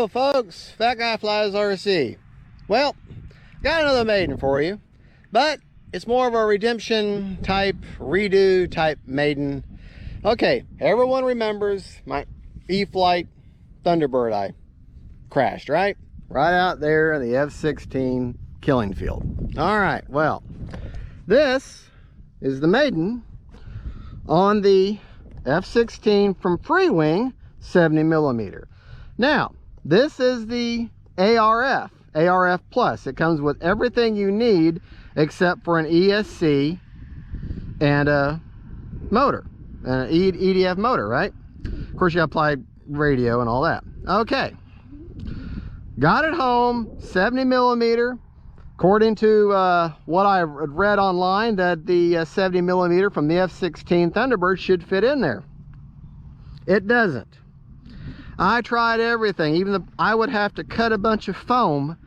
Hello folks, Fat Guy Flies RC. Well, got another Maiden for you, but it's more of a redemption type, redo type Maiden. Okay, everyone remembers my e-flite Thunderbird I crashed, right? Right out there in the F-16 killing field. All right, well, this is the Maiden on the F-16 from Freewing 70mm. Now, this is the ARF Plus. It comes with everything you need except for an ESC and a motor, an EDF motor, right? Of course, you apply radio and all that. Okay, got it home, 70mm. According to what I read online, that the 70mm from the F-16 Thunderbird should fit in there. It doesn't. I tried everything. Even I would have to cut a bunch of foam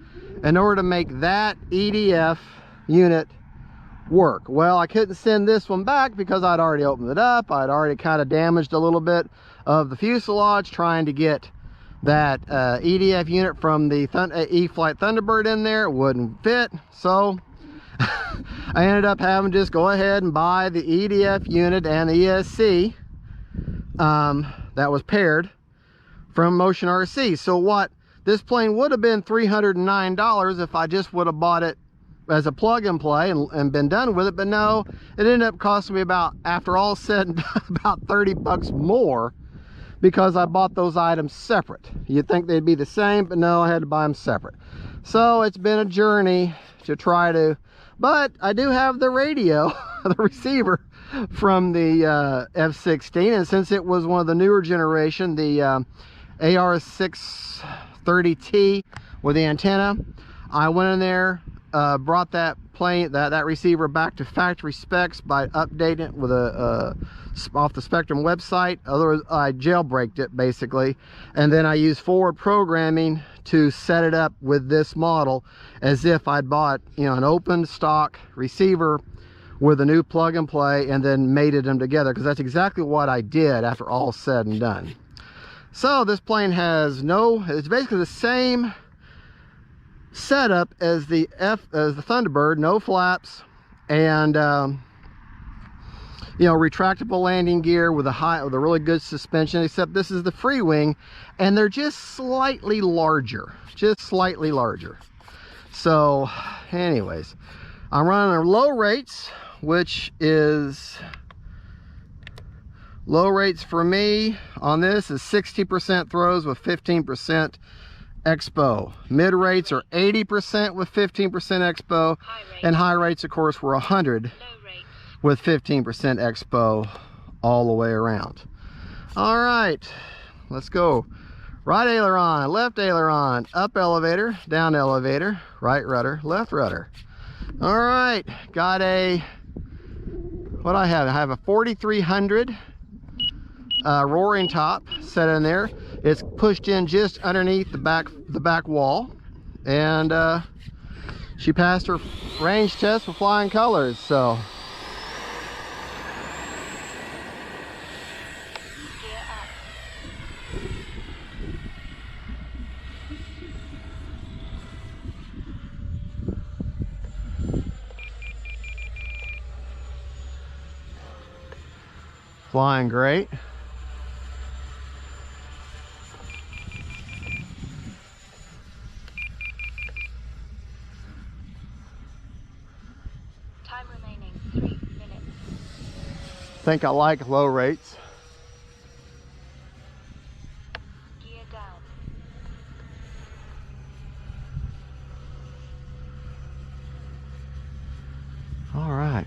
in order to make that EDF unit work. Well, I couldn't send this one back because I'd already opened it up. I'd already kind of damaged a little bit of the fuselage trying to get that EDF unit from the e-flite Thunderbird in there. It wouldn't fit, so I ended up having to just go ahead and buy the EDF unit and the ESC that was paired from Motion RC. So what this plane would have been $309 if I just would have bought it as a plug and play and been done with it, but no, it ended up costing me about, after all said and done, about 30 bucks more, because I bought those items separate. You'd think they'd be the same, but no, I had to buy them separate. So it's been a journey to try to, but I do have the radio, the receiver from the F-16, and since it was one of the newer generation, the AR630T with the antenna, I went in there, brought that plane, that receiver back to factory specs by updating it with a off the Spectrum website. Otherwise, I jailbreaked it basically, and then I used forward programming to set it up with this model as if I'd bought, you know, an open stock receiver with a new plug and play, and then mated them together, because that's exactly what I did after all said and done. So this plane has it's basically the same setup as the Thunderbird, no flaps, and you know, retractable landing gear with a really good suspension, except this is the Freewing, and they're just slightly larger, So anyways, I'm running low rates, which is low rates for me on this is 60% throws with 15% expo. Mid rates are 80% with 15% expo, and high rates of course were 100 with 15% expo all the way around. All right, let's go. Right aileron, left aileron, up elevator, down elevator, right rudder, left rudder. All right, got a, what I have a 4300 roaring top set in there. It's pushed in just underneath the back wall, and she passed her range test with flying colors. So flying great. Time remaining 3 minutes. I think I like low rates. Gear down. All right.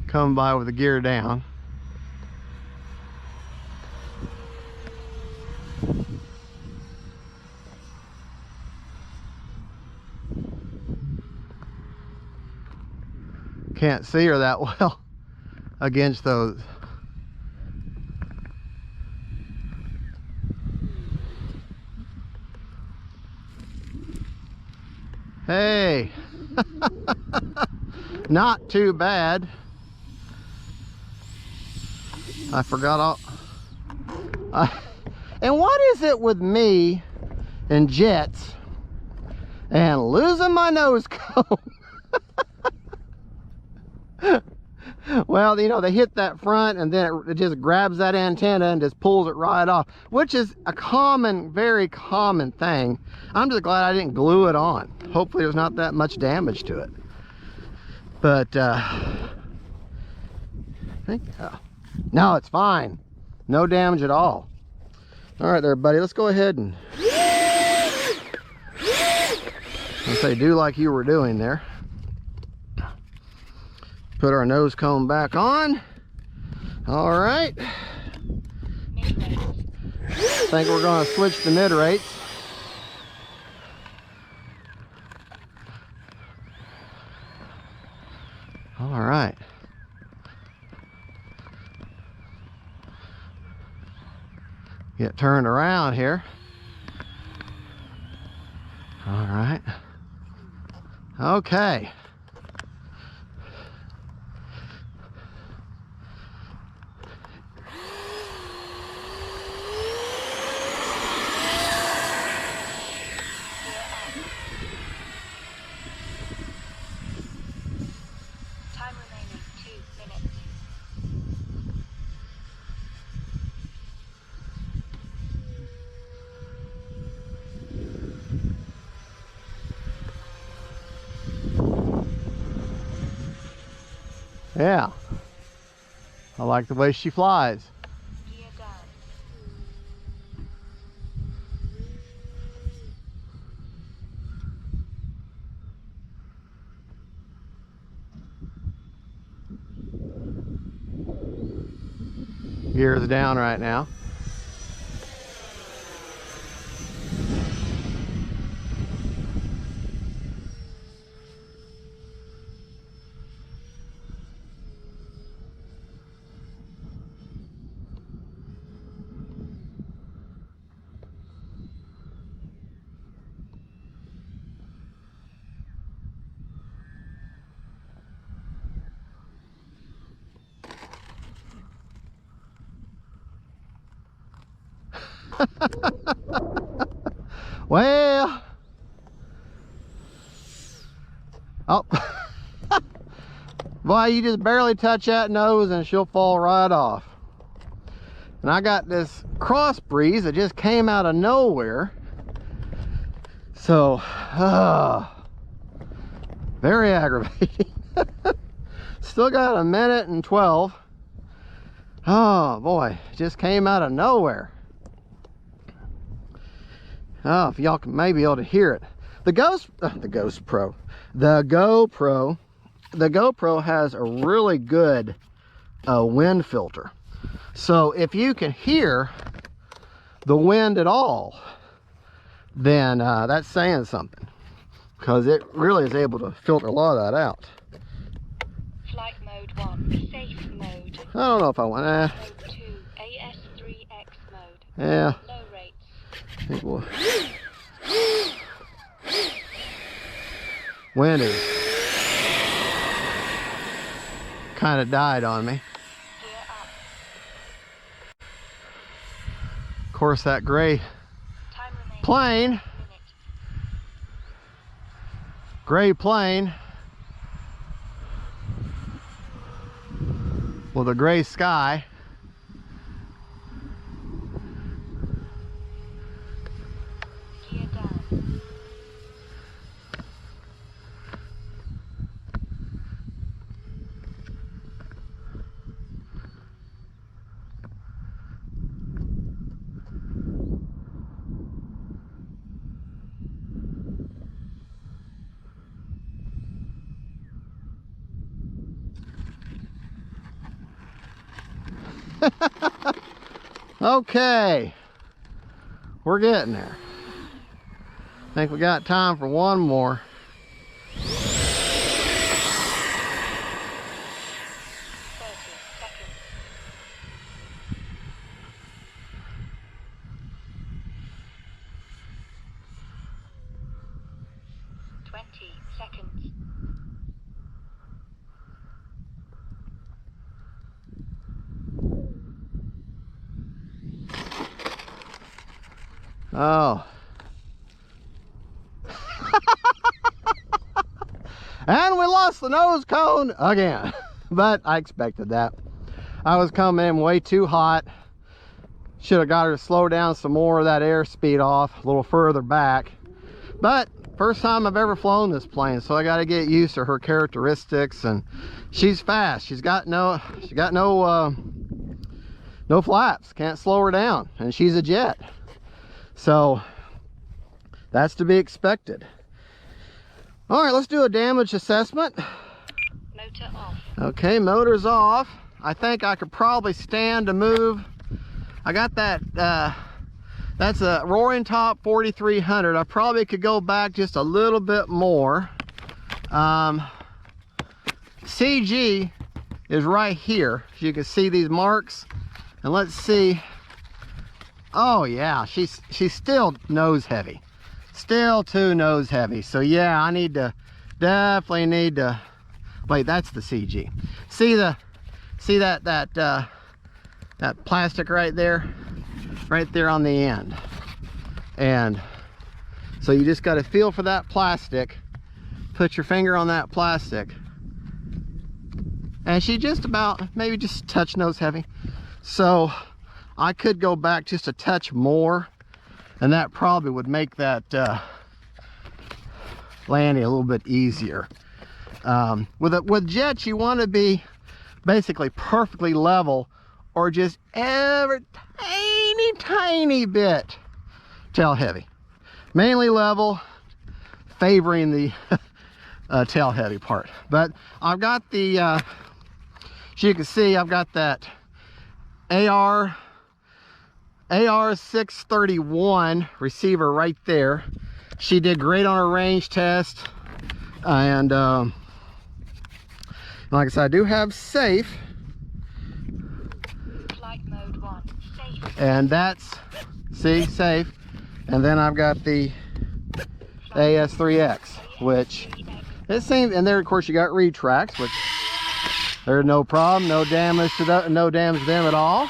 Coming by with the gear down. Can't see her that well against those. Hey. Not too bad. I forgot all. And what is it with me and jets and losing my nose cone? Well, you know, they hit that front and then it just grabs that antenna and just pulls it right off, which is a common, very common thing. I'm just glad I didn't glue it on. Hopefully there's not that much damage to it. But I think, no, it's fine. No damage at all. All right there, buddy, let's go ahead and let's say do like you were doing there. Put our nose cone back on. All right. I think we're going to switch to mid rates. All right. Get turned around here. All right. Okay. Time remaining 2 minutes. Yeah. I like the way she flies. Gear down. Gears down right now. Well, oh, boy, you just barely touch that nose and she'll fall right off. And I got this cross breeze that just came out of nowhere. So, very aggravating. Still got a minute and 12. Oh boy, it just came out of nowhere. Oh, if y'all can maybe able to hear it. The GoPro has a really good wind filter. So if you can hear the wind at all, then that's saying something, because it really is able to filter a lot of that out. Flight mode 1, safe mode. I don't know if I want Mode 2, AS3X mode. yeah. Low rates. I think we'll... Wind is kind of died on me. Gear up. Of course, that gray Time remaining plane, 1 minute. with a gray sky. Gear down. Okay, we're getting there. I think we got time for one more. 30 seconds. 20 seconds. Oh. And we lost the nose cone again. But I expected that. I was coming in way too hot. Should have got her to slow down some more of that airspeed off a little further back. But first time I've ever flown this plane, so I got to get used to her characteristics. And she's fast. She's got no flaps. Can't slow her down, and she's a jet. So that's to be expected. All right, let's do a damage assessment. Motor off. Okay, motor's off. I think I could probably stand to move. I got that, that's a Roaring Top 4300. I probably could go back just a little bit more. CG is right here. You can see these marks. And let's see. Oh yeah, she's still nose heavy. Still too nose heavy. So yeah, I definitely need to, wait, that's the CG. See that plastic right there on the end. And so you just got to feel for that plastic, put your finger on that plastic, and she just about, maybe just a touch nose heavy. So I could go back just a touch more, and that probably would make that landing a little bit easier. With jets, you want to be basically perfectly level, or just ever tiny bit tail heavy. Mainly level, favoring the tail heavy part. But I've got the, as you can see, I've got that AR 631 receiver right there. She did great on her range test, and like I said, I do have safe, Flight mode 1. Safe. and that's, see, safe. And then I've got the AS3X, which it seems, and there of course you got retracts, which there's no problem, no damage to them at all.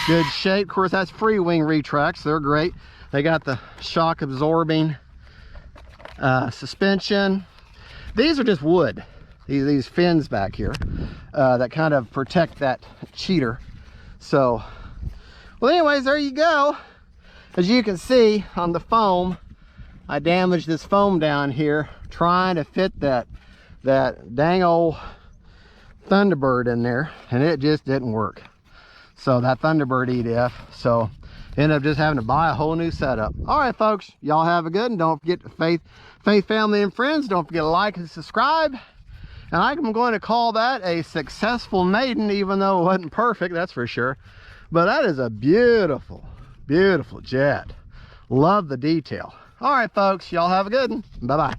Good shape. Of course, that's Freewing retracts. They're great. They got the shock absorbing suspension. These are just wood. These fins back here that kind of protect that cheater. So, well, anyways, there you go. As you can see on the foam, I damaged this foam down here trying to fit that dang old Thunderbird in there, and it just didn't work. So that Thunderbird EDF, so ended up just having to buy a whole new setup. All right, folks, y'all have a good one. Don't forget to faith, family, and friends. Don't forget to like and subscribe. And I'm going to call that a successful Maiden, even though it wasn't perfect, that's for sure. But that is a beautiful, beautiful jet. Love the detail. All right, folks, y'all have a good one. Bye-bye.